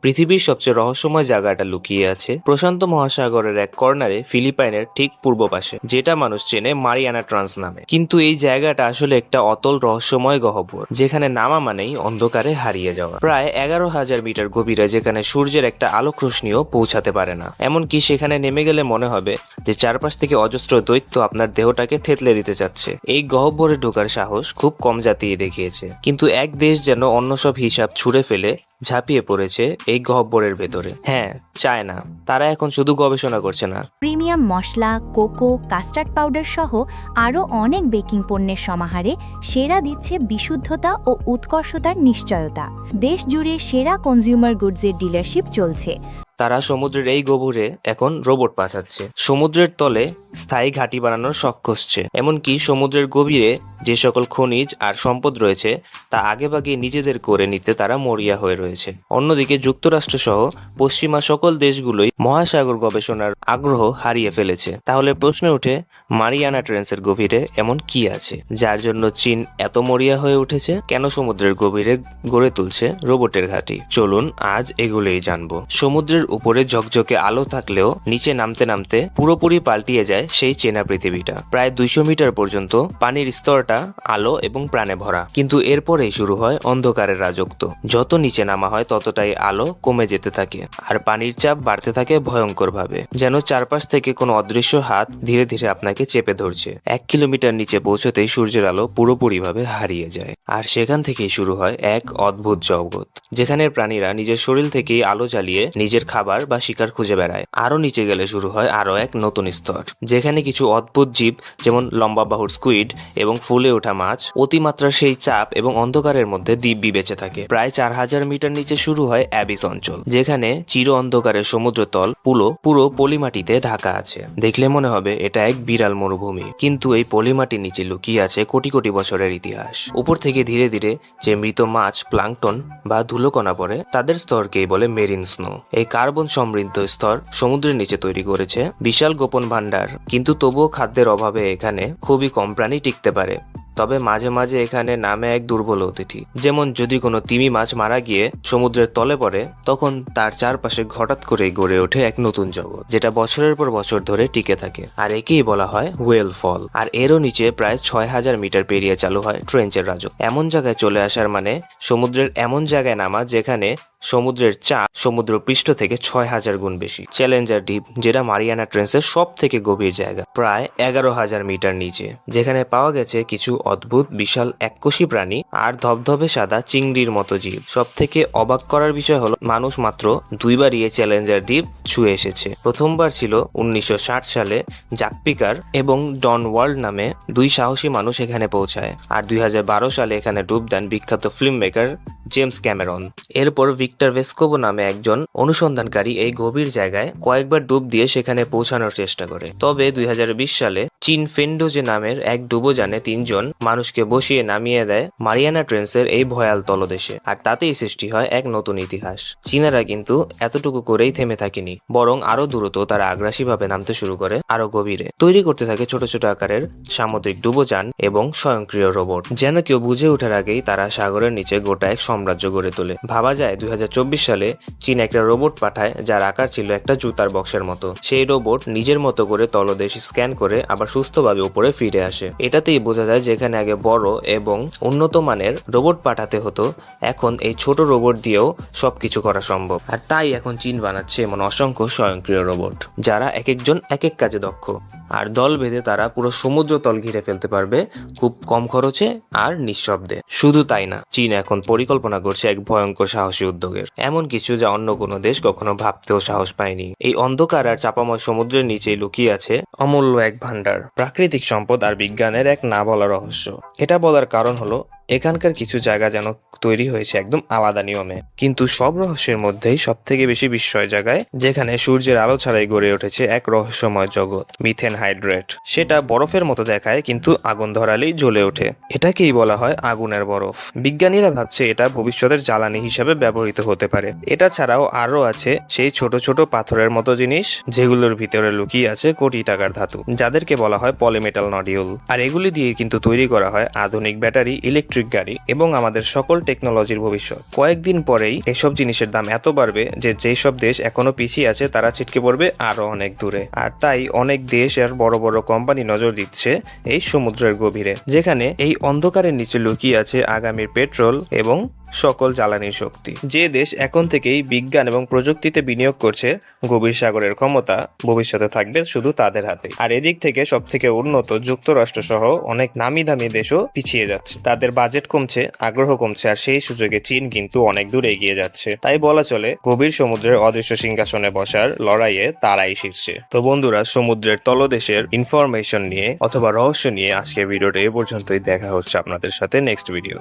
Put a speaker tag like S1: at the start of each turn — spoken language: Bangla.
S1: পৃথিবীর সবচেয়ে রহস্যময় জায়গাটা লুকিয়ে আছে প্রশান্ত মহাসাগরের এক কর্নারে ফিলিপাইনের ঠিক পূর্ব পাশে, যেটা মানুষ চেনে মারিয়ানা ট্রান্স নামে। কিন্তু এই জায়গাটা আসলে একটা অতল রহস্যময় গহ্বর, যেখানে নামা মানেই অন্ধকারে হারিয়ে যাওয়া। প্রায় 11,000 মিটার গভীরে, যেখানে সূর্যের একটা আলোক রশ্মিও পৌঁছাতে পারে না। এমনকি সেখানে নেমে গেলে মনে হবে যে চারপাশ থেকে অজস্র দৈত্য আপনার দেহটাকে থেতলে দিতে চাচ্ছে। এই গহ্বরে ঢোকার সাহস খুব কম জাতিই দেখিয়েছে, কিন্তু এক দেশ যেন অন্য সব হিসাব ছুঁড়ে ফেলে ঝাঁপিয়ে পড়েছে এই গহ্বরের ভেতরে। হ্যাঁ, চায়না। তারা এখন শুধু গবেষণা করছে না,
S2: প্রিমিয়াম মশলা, কোকো, কাস্টার্ড পাউডার সহ আরও অনেক বেকিং পণ্যের সমাহারে সেরা দিচ্ছে বিশুদ্ধতা ও উৎকর্ষতার নিশ্চয়তা। দেশ জুড়ে সেরা কনজিউমার গুডসের ডিলারশিপ চলছে।
S1: তারা সমুদ্রের এই গভীরে এখন রোবট পাঠাচ্ছে, সমুদ্রের তলে স্থায়ী ঘাঁটি বানানোর শখ কষছে। এমনকি সমুদ্রের গভীরে যে সকল খনিজ আর সম্পদ রয়েছে তা আগেভাগে নিজেদের করে নিতে তারা মরিয়া হয়ে রয়েছে। অন্যদিকে যুক্তরাষ্ট্র সহ পশ্চিমা সকল দেশগুলোই মহাসাগর গবেষণার আগ্রহ হারিয়ে ফেলেছে। তাহলে প্রশ্ন ওঠে, মারিয়ানা ট্রেন্সের গভীরে এমন কি আছে যার জন্য চীন এত মরিয়া হয়ে উঠেছে? কেন সমুদ্রের গভীরে গড়ে তুলছে রোবটের ঘাঁটি? চলুন আজ এগুলোই জানবো। সমুদ্রের উপরে ঝকঝকে আলো থাকলেও নিচে নামতে নামতে পুরোপুরি পাল্টিয়ে যায় সেই চেনা পৃথিবীটা। প্রায় 200 মিটার পর্যন্ত পানির স্তরটা আলো এবং প্রাণে ভরা, কিন্তু এরপরেই শুরু হয় অন্ধকারের রাজত্ব। যত নিচে নামা হয় ততটাই আলো কমে যেতে থাকে আর পানির চাপ বাড়তে থাকে ভয়ঙ্কর ভাবে, যেন চারপাশ থেকে কোনো অদৃশ্য হাত ধীরে ধীরে আপনাকে চেপে ধরছে। 1 কিলোমিটার নিচে পৌঁছতেই সূর্যের আলো পুরোপুরি ভাবে হারিয়ে যায়, আর সেখান থেকেই শুরু হয় এক অদ্ভুত জগৎ, যেখানে প্রাণীরা নিজের শরীর থেকেই আলো জ্বালিয়ে নিজের খাবার বা শিকার খুঁজে বেড়ায়। আরো নিচে গেলে শুরু হয় আরো এক নতুন স্তর, যেখানে কিছু অদ্ভুত জীব যেমন লম্বা বাহুর স্কুইড এবং ফুলে ওঠা মাছ অতিমাত্রার সেই চাপ এবং অন্ধকারের মধ্যে দিব্যি বেঁচে থাকে। প্রায় 4,000 মিটার নিচে শুরু হয় অ্যাবিস অঞ্চল, যেখানে চির অন্ধকারের সমুদ্রতল পুরো পলিমাটিতে ঢাকা আছে। দেখলে মনে হবে এটা এক বিরাল মরুভূমি, কিন্তু এই পলিমাটির নিচে লুকিয়ে আছে কোটি কোটি বছরের ইতিহাস। উপর থেকে ধীরে ধীরে যে মৃত মাছ, প্লাঙ্কটন বা ধুলোকণা পড়ে, তাদের স্তরকেই বলে মেরিন স্নো। এই কার্বন সমৃদ্ধ স্তর সমুদ্রের নিচে তৈরি করেছে বিশাল গোপন ভান্ডার, কিন্তু তবুও খাদ্যের অভাবে এখানে খুবই কম প্রাণী টিকতে পারে। তবে মাঝে মাঝে এখানে নামে এক দুর্বল অতিথি, যেমন যদি কোনো তিমি মাছ মারা গিয়ে সমুদ্রের তলে পড়ে, তখন তার চারপাশে হঠাৎ করেই গড়ে ওঠে এক নতুন জগৎ, যেটা বছরের পর বছর ধরে টিকে থাকে। আর একেই বলা হয় ওয়েল ফল। আর এরও নিচে প্রায় 6,000 মিটার পেরিয়ে চালু হয় ট্রেঞ্চের রাজত্ব। এমন জায়গায় চলে আসার মানে সমুদ্রের এমন জায়গায় নামা যেখানে সমুদ্রের চাপ সমুদ্র পৃষ্ঠ থেকে 6,000 গুণ বেশি। চ্যালেঞ্জার দ্বীপ, যেটা মারিয়ানা ট্রেন্সের সব থেকে গভীর জায়গা, প্রায় 11,000 মিটার নিচে, যেখানে পাওয়া গেছে কিছু অদ্ভুত বিশাল এককোষী প্রাণী আর ধবধবে সাদা চিংড়ির মতো জীব। সব থেকে অবাক করার বিষয় হলো মানুষ মাত্র 2বারই এই চ্যালেঞ্জার দ্বীপ ছুঁয়ে এসেছে। প্রথমবার ছিল 1960 সালে জ্যাক পিকার এবং ডন ওয়ার্ল্ড নামে 2 সাহসী মানুষ এখানে পৌঁছায়, আর 2012 সালে এখানে ডুব দেন বিখ্যাত ফিল্ম মেকার জেমস ক্যামেরন। এরপর ভিক্টর ভেস্কোভো নামে একজন অনুসন্ধানকারী এই গভীর জায়গায় কয়েকবার ডুব দিয়ে সেখানে পৌঁছানোর চেষ্টা করে। তবে 2020 সালে চীন ফেন্ডোজে নামের এক ডুবোযানে 3 জন মানুষকে বসিয়ে নামিয়ে দেয় মারিয়ানা ট্রেন্সের এই ভয়াল তলদেশে, আর তাতেই সৃষ্টি হয় এক নতুন ইতিহাস। চীনারা কিন্তু এতটুকু করেই থেমে থাকেনি, বরং আরো দ্রুত তারা আগ্রাসীভাবে নামতে শুরু করে আরো গভীরে। তৈরি করতে থাকে ছোট ছোট আকারের সামুদ্রিক ডুবোযান এবং স্বয়ংক্রিয় রোবট, যেন কেউ বুঝে ওঠার আগেই তারা সাগরের নিচে গোটা এক সাম্রাজ্য গড়ে তোলে। ভাবা যায় 2024 সালে চীন একটা রোবট পাঠায় যার আকার ছিল একটা জুতার বক্সের মতো। সেই রোবট নিজের মতো করে তলদেশ স্ক্যান করে আবার সুস্থভাবে উপরে ফিরে আসে। এটাতেই বোঝা যায় যেখানে আগে বড় এবং উন্নত মানের রোবট পাঠাতে হতো, এখন এই ছোট রোবট দিয়েও সবকিছু করা সম্ভব। আর তাই এখন চীন বানাচ্ছে এমন অসংখ্য স্বয়ংক্রিয় রোবট, যারা এক একজন এক এক কাজে দক্ষ, আর দল বেঁধে তারা পুরো সমুদ্র তল ঘিরে ফেলতে পারবে খুব কম খরচে আর নিঃশব্দে। শুধু তাই না, চীন এখন পরিকল্পনা করছে এক ভয়ঙ্কর সাহসী উদ্যোগের, এমন কিছু যা অন্য কোনো দেশ কখনো ভাবতেও সাহস পায়নি। এই অন্ধকার আর চাপাময় সমুদ্রের নিচেই লুকিয়ে আছে অমূল্য এক ভান্ডার, প্রাকৃতিক সম্পদ আর বিজ্ঞানের এক না বলা রহস্য। এটা বলার কারণ হলো এখানকার কিছু জায়গা যেন তৈরি হয়েছে একদম আলাদা নিয়মে, কিন্তু সব রহস্যের মধ্যেই সব থেকে বেশি বিস্ময় জায়গায় যেখানে সূর্যের আলো ছাড়াই গড়ে উঠেছে এক রহস্যময় জগৎ, মিথেন হাইড্রেট। সেটা বরফের মতো দেখায়, কিন্তু আগুন ধরালেই জ্বলে ওঠে। এটাকেই বলা হয় আগুনের বরফ। বিজ্ঞানীরা ভাবছে এটা ভবিষ্যতের জ্বালানি হিসেবে ব্যবহৃত হতে পারে। এটা ছাড়াও আরো আছে সেই ছোট ছোট পাথরের মতো জিনিস, যেগুলোর ভিতরে লুকিয়ে আছে কোটি টাকার ধাতু, যাদেরকে বলা হয় পলিমেটাল নডিউল। আর এগুলি দিয়ে কিন্তু তৈরি করা হয় আধুনিক ব্যাটারি, ইলেকট্রিক ইলেকট্রিক গাড়ি এবং আমাদের সকল টেকনোলজির ভবিষ্যৎ। কয়েকদিন পরেই এসব জিনিসের দাম এত বাড়বে যে যেই সব দেশ এখনো পিছিয়ে আছে তারা ছিটকে পড়বে আরো অনেক দূরে। আর তাই অনেক দেশ আর বড় বড় কোম্পানি নজর দিচ্ছে এই সমুদ্রের গভীরে, যেখানে এই অন্ধকারের নিচে লুকিয়ে আছে আগামীর পেট্রোল এবং সকল জ্বালানির শক্তি। যে দেশ এখন থেকেই বিজ্ঞান এবং প্রযুক্তিতে বিনিয়োগ করছে, গভীর সাগরের ক্ষমতা ভবিষ্যতে থাকবে শুধু তাদের হাতে। আর এদিক থেকে সব থেকে উন্নত যুক্তরাষ্ট্র সহ অনেক নামি দামি দেশও পিছিয়ে যাচ্ছে, তাদের বাজেট কমছে, আগ্রহ কমছে, আর সেই সুযোগে চীন কিন্তু অনেক দূর এগিয়ে যাচ্ছে। তাই বলা চলে গভীর সমুদ্রের অদৃশ্য সিংহাসনে বসার লড়াইয়ে তারাই শীর্ষে। তো বন্ধুরা, সমুদ্রের তলদেশের ইনফরমেশন নিয়ে অথবা রহস্য নিয়ে আজকে ভিডিওটা এ পর্যন্তই। দেখা হচ্ছে আপনাদের সাথে নেক্সট ভিডিও।